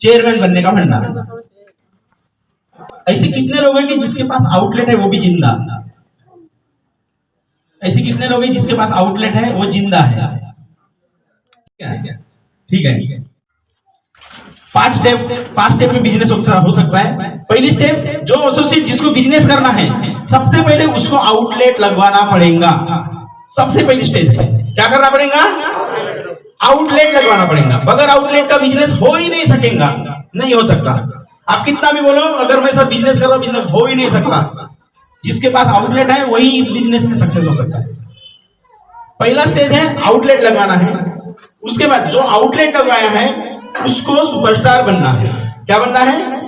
Chairman बनने का फंडा। ऐसे कितने लोग हैं कि जिसके पास आउटलेट है वो भी जिंदा? ऐसे कितने लोग हैं जिसके पास आउटलेट है वो जिंदा है? ठीक है। पांच स्टेप में बिजनेस हो सकता है। पहली स्टेप, जो एसोसिएट जिसको बिजनेस करना है सबसे पहले उसको आउटलेट लगवाना पड़ेगा। सबसे पहली स्टेज है, क्या करना पड़ेगा? आउटलेट लगवाना पड़ेगा। बगैर आउटलेट का बिजनेस हो ही नहीं सकेगा, नहीं हो सकता। आप कितना भी बोलो, अगर मैं सब बिजनेस कर रहा हूं, बिजनेस हो ही नहीं सकता। जिसके पास आउटलेट है वही इस बिजनेस में सक्सेस हो सकता है। पहला स्टेज है आउटलेट लगाना है। उसके बाद जो आउटलेट लगवाया है उसको सुपरस्टार बनना है। क्या बनना है?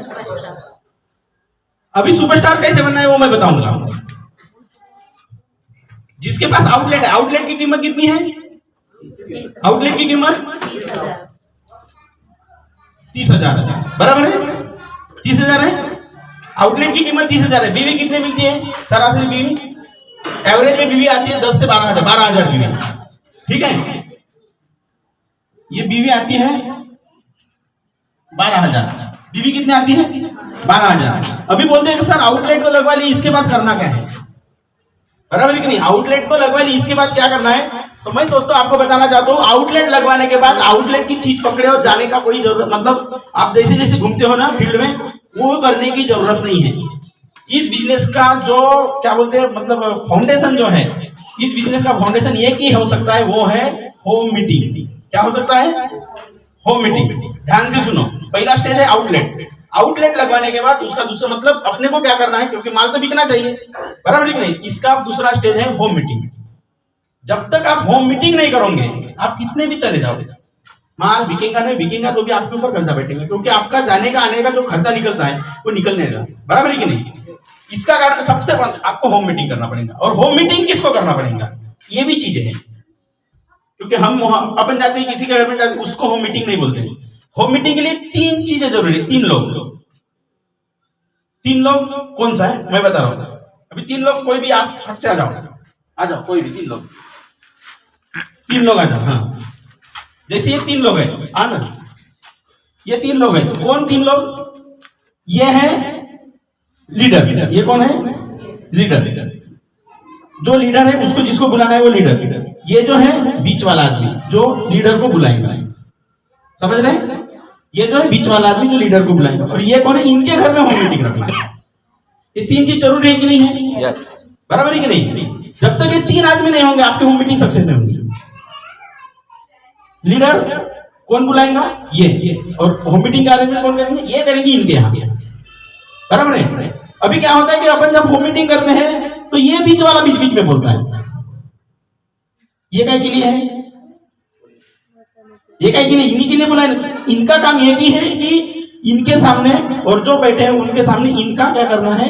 अभी सुपरस्टार कैसे बनना है वो मैं बताऊंगा। जिसके पास आउटलेट है, आउटलेट की कीमत कितनी है? आउटलेट की कीमत 30,000 बराबर है। 30,000 है, आउटलेट की कीमत 30,000 है। बीवी कितने मिलती है? सरासरी बीवी एवरेज में बीवी आती है 10 से 12,000 बीवी। ठीक है, ये बीवी आती है 12,000। बीवी कितने आती है? 12,000। अभी बोलते हैं कि सर आउटलेट तो लगवा ली, इसके बाद करना क्या है? बराबर है कि नहीं? आउटलेट तो लगवा ली, इसके बाद क्या करना है? तो मैं दोस्तों आपको बताना चाहता हूँ, आउटलेट लगवाने के बाद आउटलेट की चीज पकड़े और जाने का कोई जरूरत, मतलब आप जैसे जैसे घूमते हो ना फील्ड में, वो करने की जरूरत नहीं है। इस बिजनेस का जो क्या बोलते हैं, मतलब फाउंडेशन जो है, इस बिजनेस का फाउंडेशन एक ही हो सकता है, वो है होम मीटिंग। क्या हो सकता है? Home meeting. ध्यान से सुनो, पहला स्टेज है आउटलेट। आउटलेट लगवाने के बाद उसका दूसरा मतलब अपने को क्या करना है, क्योंकि माल तो बिकना चाहिए, बराबर है कि नहीं? इसका दूसरा स्टेज है होम मीटिंग। जब तक आप होम मीटिंग नहीं करोगे, आप कितने भी चले जाओगे, माल बिकेगा नहीं बिकेगा तो भी आपके ऊपर खर्चा बैठेगा, क्योंकि आपका जाने का आने का जो खर्चा निकलता है वो निकलने का, बराबर है कि नहीं? इसका कारण सबसे आपको होम मीटिंग करना पड़ेगा। और होम मीटिंग किसको करना पड़ेगा, ये भी चीजें हैं, क्योंकि हम अपन जाते हैं किसी के घर में जाते, उसको होम मीटिंग नहीं बोलते। होम मीटिंग के लिए 3 चीजें जरूरी है। 3 लोग कौन सा है मैं बता रहा हूं। अभी 3 लोग, कोई भी फट से आ जाओ कोई भी 3 लोग आ जाओ। हाँ, जैसे ये 3 लोग हैं, आना, ये 3 लोग हैं। तो कौन 3 लोग? ये है लीडर। ये कौन है? लीडर। जो लीडर है उसको, जिसको बुलाना है वो लीडर। ये जो है बीच वाला आदमी जो लीडर को बुलाएगा, समझ रहे हैं? ये जो है बीच वाला आदमी जो लीडर को बुलाएगा। और ये कौन है? इनके घर में होम मीटिंग रखना है। ये 3 चीज जरूरी है कि नहीं है? यस। बराबर है कि नहीं? जब तक ये 3 आदमी नहीं होंगे आपकी होम मीटिंग सक्सेस नहीं होगी। लीडर कौन बुलाएगा? ये। और होम मीटिंग का अरेंजमेंट कौन करेंगे? ये करेंगे इनके यहाँ, बराबर है? अभी क्या होता है कि अपन जब होम मीटिंग करते हैं तो ये बीच वाला बीच में बोलता है। ये क्या के लिए है? ये क्या के लिए? इन्हीं के लिए बुलाए। इनका काम ये भी है कि इनके सामने और जो बैठे हैं उनके सामने इनका क्या करना है?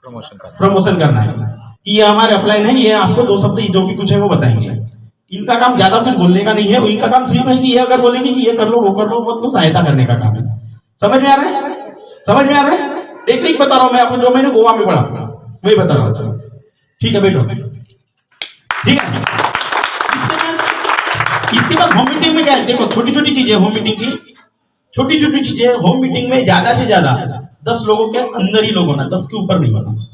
प्रमोशन करना है कि ये हमारे अपलाइन है, ये आपको 2 शब्द जो भी कुछ है वो बताएंगे। इनका काम ज्यादा कुछ बोलने का नहीं है, इनका काम सिर्फ है कि ये अगर बोलेंगे कि ये कर लो वो कर लो, वो तो सहायता करने का काम है। समझ में आ रहा है? समझ में आ रहा है? टेक्निक बता रहा हूं मैं आपको, जो मैंने गोवा में पढ़ा वही बता रहा हूं। ठीक है, बैठो। ठीक है, इसके बाद होम मीटिंग में क्या है? देखो, छोटी छोटी चीजें होम मीटिंग की, छोटी छोटी चीजें होम मीटिंग में ज्यादा से ज्यादा 10 लोगों के अंदर ही लोग होना, 10 के ऊपर नहीं होना।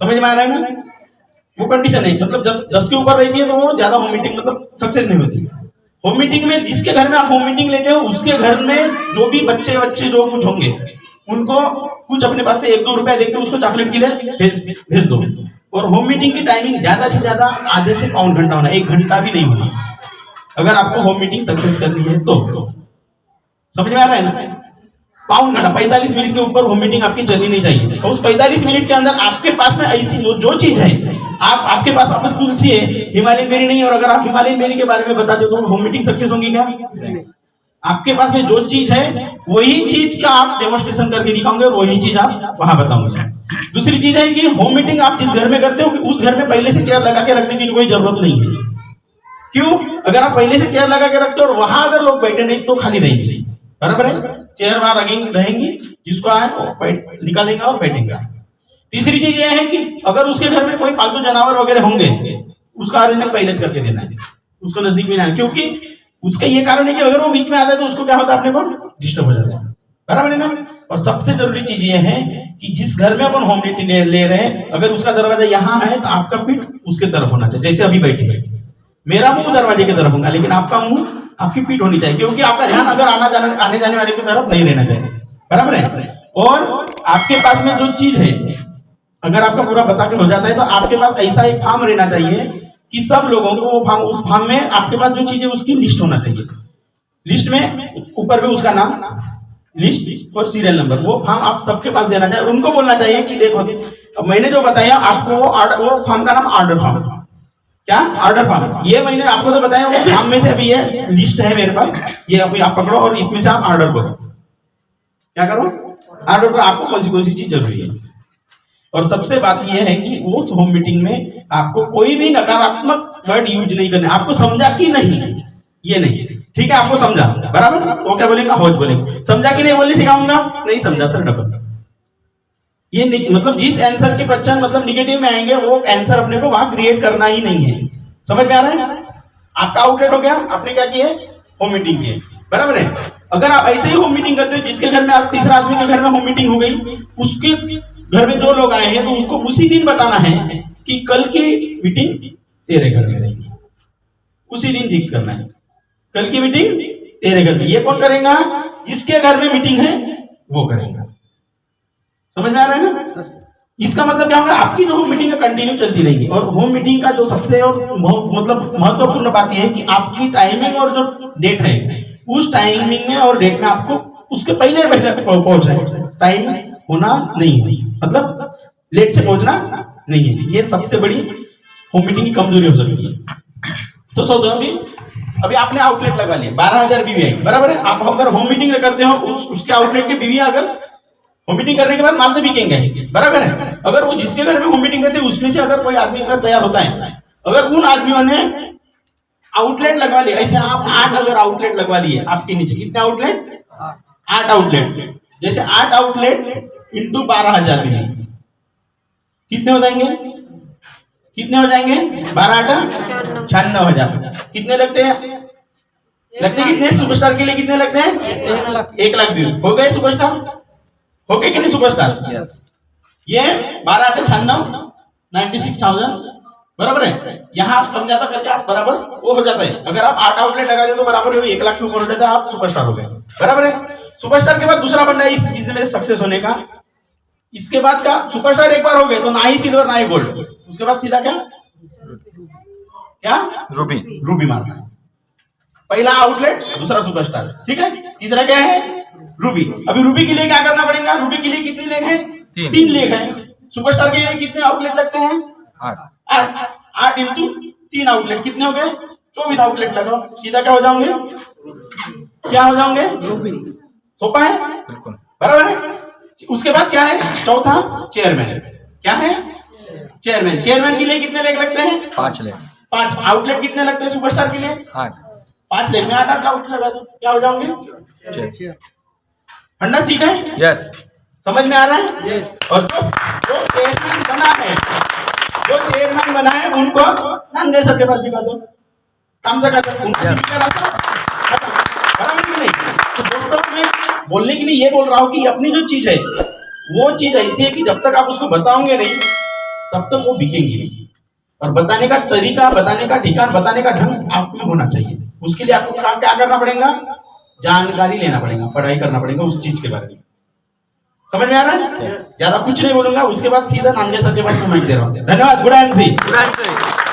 समझ में आ रहा है ना? वो कंडीशन है, मतलब जब 10 के ऊपर रहती है तो वो ज्यादा होम मीटिंग मतलब सक्सेस नहीं होती। होम मीटिंग में जिसके घर में आप होम मीटिंग लेते हो उसके घर में जो भी बच्चे जो कुछ होंगे उनको कुछ अपने पास से 1-2 रुपया देकर उसको चॉकलेट के लिए भेज दो। और होम मीटिंग की टाइमिंग ज्यादा से ज्यादा आधे से पौन घंटा होना, 1 घंटा भी नहीं होना, अगर आपको होम मीटिंग सक्सेस करनी है तो। समझ में आ रहा है ना? पौन घंटा, 45 मिनट के ऊपर होम मीटिंग आपकी चलनी नहीं चाहिए। तो उस 45 मिनट के अंदर आपके पास में ऐसी जो चीज है, आपके पास अपना तुलसी है, हिमालयन बेरी नहीं, और अगर आप हिमालयन बेरी के बारे में बताते हो तो होम मीटिंग सक्सेस होंगी क्या? आपके पास में जो चीज है वही चीज का आप डेमोन्स्ट्रेशन करके दिखाओगे और वही चीज आप वहां बताओगे। दूसरी चीज है कि होम मीटिंग आप जिस घर में करते हो कि उस घर में पहले से चेयर लगा के रखने की कोई जरूरत नहीं है। क्यों? अगर आप पहले से चेयर लगा के रखते हो और वहां अगर लोग बैठे नहीं तो खाली रहेंगे, बराबर है? चेयर वहां रहेंगी, जिसको आए वो निकालेंगे और बैठेंगे। तीसरी चीज ये है कि अगर उसके घर में कोई पालतू जानवर वगैरह होंगे, उसका अरेंजमेंट पहले करके देना है, उसको नजदीक में ना, क्योंकि उसका ये कारण है कि अगर वो बीच में आता है तो उसको क्या होता है, अपने को डिस्टर्ब हो जाता है, बराबर है ना। और सबसे जरूरी चीज ये है कि जिस घर में अपन होम मीटिंग ले रहे हैं, अगर उसका दरवाजा यहाँ है तो आपका पीठ उसके तरफ होना चाहिए। जैसे अभी बैठे हैं, मेरा मुंह दरवाजे की तरफ होगा, लेकिन आपका मुंह, आपकी पीठ होनी चाहिए, क्योंकि आपका ध्यान अगर आने जाने वाले की तरफ नहीं रहना चाहिए, बराबर है। और आपके पास में जो चीज है, अगर आपका पूरा बता के हो जाता है तो आपके पास ऐसा एक फॉर्म रहना चाहिए कि सब लोगों को वो फॉर्म, उस फॉर्म में आपके पास जो चीज है उसकी लिस्ट होना चाहिए। लिस्ट में ऊपर में उसका नाम, लिस्ट और सीरियल नंबर, वो फॉर्म आप सबके पास देना चाहिए। उनको बोलना चाहिए कि देखो अब मैंने जो बताया आपको, वो फॉर्म का नाम ऑर्डर फॉर्म, क्या ऑर्डर फॉर्म, ये मैंने आपको तो बताया, वो फॉर्म में से अभी ये लिस्ट है मेरे पास, ये अभी आप पकड़ो और इसमें से आप ऑर्डर करो। क्या करो, ऑर्डर करो, आपको कौन सी चीज जरूरी है। और सबसे बात यह है कि उस होम मीटिंग में आपको कोई भी नकारात्मक वर्ड यूज नहीं करने। आपको समझा कि नहीं, ये नहीं, ठीक है, आपको समझा, बराबर, वो क्या बोलेंगे, होज बोलेंगे। समझा कि नहीं बोलने सिखाऊंगा, नहीं समझा सर डबल। ये मतलब जिस आंसर के क्वेश्चन मतलब निगेटिव में आएंगे, वो आंसर अपने को वहां क्रिएट करना ही नहीं है। समझ में आ रहा है? आपका आउटलेट हो गया, आपने क्या किया, होम मीटिंग की, बराबर है। अगर आप ऐसे ही होम मीटिंग करते हो, जिसके घर में आज तीसरा आदमी के घर में होम मीटिंग हो गई, उसके घर में जो लोग आए हैं, तो उसको उसी दिन बताना है कि कल की मीटिंग तेरे घर में रहेगी, उसी दिन फिक्स करना है, कल की मीटिंग तेरे घर में। ये कौन करेगा, जिसके घर में मीटिंग है वो करेगा। समझ में आ रहा है ना? इसका मतलब क्या होगा, आपकी जो होम मीटिंग है कंटिन्यू चलती रहेगी। और होम मीटिंग का जो सबसे और मतलब महत्वपूर्ण बात यह है कि आपकी टाइमिंग और जो डेट है, उस टाइमिंग में और डेट में आपको उसके पहले पहुंचना है। टाइम होना नहीं है, मतलब लेट से पहुंचना नहीं है। ये सबसे बड़ी होम मीटिंग की कमजोरी हो सकती है। तो सोचो अभी आपने आउटलेट लगा लिया, 12,000 बीवी आई, बराबर है। आप अगर होम मीटिंग करते हो, उसके आउटलेट की बीवी अगर होम मीटिंग करने के बाद माल तो बिकेंगे, बराबर है। अगर वो जिसके घर में होम मीटिंग करते हैं, उसमें से अगर कोई आदमी अगर तैयार होता है, अगर उन आदमियों ने आउटलेट लगवा लिया, ऐसे आप 8 अगर आउटलेट लगवा लिए, आपके नीचे कितने आउटलेट, 8 आउटलेट, जैसे 8 आउटलेट इंटू 12,000 बीवी कितने हो जाएंगे, कितने हो जाएंगे, 12 8 96,000। कितने लगते हैं, कितने सुपरस्टार के लिए कितने लगते हैं, 1 लाख व्यू हो गए सुपरस्टार, हो गए कि नहीं सुपरस्टार? यस। ये 12 8 96 96,000, बराबर है। यहाँ कम ज्यादा करके आप बराबर वो हो जाता है। अगर आप 8 आउटलेट लगा दे तो बराबर 1 लाख के ऊपर हो जाता है, आप सुपरस्टार हो गए, बराबर है। सुपरस्टार के बाद दूसरा बंदा है इस चीज में सक्सेस होने का। इसके बाद क्या, सुपरस्टार एक बार हो गए तो ना ही सिल्वर ना ही गोल्ड, उसके बाद सीधा क्या, रूबी, रूबी मारना है। पहला आउटलेट, दूसरा सुपरस्टार, ठीक है। तीसरा क्या है, रूबी। अभी रूबी के लिए क्या करना पड़ेगा, रूबी के लिए कितनी लेग है, 3 लेग है। सुपरस्टार के लिए कितने आउटलेट लगते हैं, 8 इंटू 3 आउटलेट कितने हो गए, 24 आउटलेट लगाओ, सीधा क्या हो जाओगे, क्या हो जाओगे, रूबी। सोपा है, बिल्कुल, बराबर है। उसके बाद क्या है, चौथा चेयरमैन, क्या है, चेयरमैन। चेयरमैन के लिए कितने लेग लगते हैं, 5 लेग। 5 आउटलेट कितने लगते हैं सुपरस्टार के लिए, 8। 5 लेग में 8 आउटलेट लगा दो, क्या हो जाओगे, फंडा ठीक है, यस, समझ में आ रहा है, यस। और जो चेयरमैन बना है, जो चेयरमैन बना है, उनको नंदे सर के पास दिखा दो, काम से कर दो, उनको बराबर कि नहीं। तो दोस्तों मैं बोलने के लिए ये बोल रहा हूँ कि अपनी जो चीज है, वो चीज ऐसी है कि जब तक आप उसको बताओगे नहीं, तब तक वो बिकेंगी नहीं। और बताने का तरीका, बताने का ठिकाना, बताने का ढंग आप में होना चाहिए। उसके लिए आपको क्या करना पड़ेगा, जानकारी लेना पड़ेगा, पढ़ाई करना पड़ेगा उस चीज के बारे में। समझ में आ रहा है? ज्यादा कुछ नहीं बोलूंगा, उसके बाद सीधा नांगे सर के पास मैं दे रहा हूँ। धन्यवाद। Good answer.